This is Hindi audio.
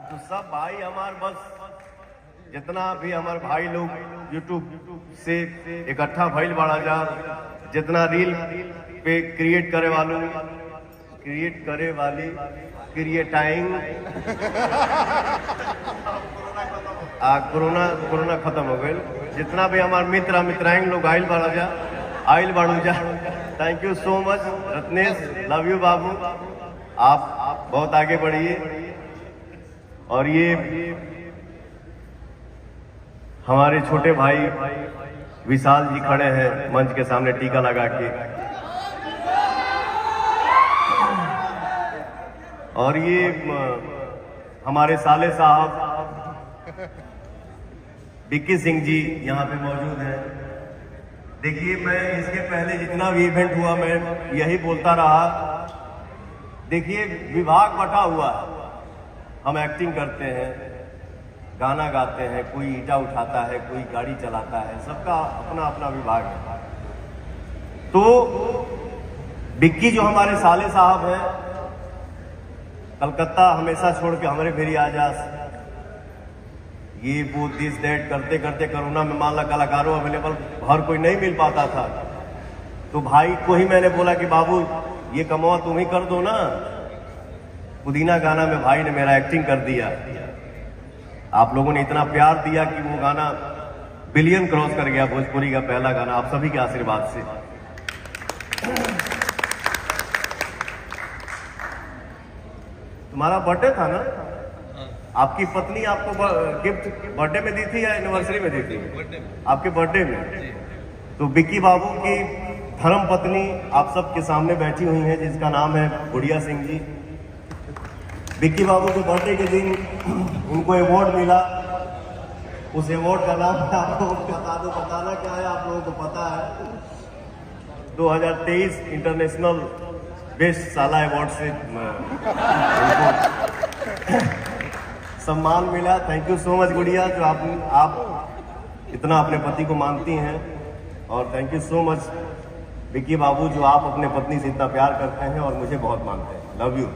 तो सब भाई हमार बस जितना भी हमारे भाई लोग यूट्यूब से इकट्ठा भइल बड़ा जा, जितना रील पे क्रिएट करे वाली क्रिएटाइंग कोरोना खत्म हो गए। जितना भी हमारे मित्राइन लोग आइल बाड़ू जा, thank you so much Ratnesh, love you बाबू, आप बहुत आगे बढ़िए। और ये हमारे छोटे भाई विशाल जी खड़े हैं मंच के सामने टीका लगा के, और ये हमारे साले साहब विक्की सिंह जी यहाँ पे मौजूद हैं। देखिए, मैं इसके पहले जितना भी इवेंट हुआ मैं यही बोलता रहा, देखिए विभाग बटा हुआ है, हम एक्टिंग करते हैं, गाना गाते हैं, कोई ईंटा उठाता है, कोई गाड़ी चलाता है, सबका अपना अपना विभाग है। तो विक्की जो हमारे साले साहब हैं, कलकत्ता हमेशा छोड़ के हमारे भेरी आ जा, ये वो दिस दैट करते करते कोरोना में मान ला कलाकारों अवेलेबल हर कोई नहीं मिल पाता था, तो भाई को ही मैंने बोला कि बाबू ये कमाओ तुम ही कर दो ना। पुदीना गाना में भाई ने मेरा एक्टिंग कर दिया, आप लोगों ने इतना प्यार दिया कि वो गाना बिलियन क्रॉस कर गया, भोजपुरी का पहला गाना, आप सभी के आशीर्वाद से। तुम्हारा बर्थडे था ना, आपकी पत्नी आपको गिफ्ट बर्थडे में दी थी या एनिवर्सरी में दी थी? आपके बर्थडे में। तो विक्की बाबू की धर्म पत्नी आप सबके सामने बैठी हुई हैं, जिसका नाम है गुड़िया सिंह जी। विक्की बाबू के बर्थडे के दिन उनको अवार्ड मिला, उस अवार्ड का नाम आप लोगों को बता दो, बताना क्या है आप लोगों को पता है, 2023 इंटरनेशनल बेस्ट साला अवार्ड से सम्मान मिला। थैंक यू सो मच गुड़िया, जो आप इतना अपने पति को मानती हैं, और thank you so much Vicky बाबू, जो आप अपने पत्नी से इतना प्यार करते हैं और मुझे बहुत मानते हैं। Love you.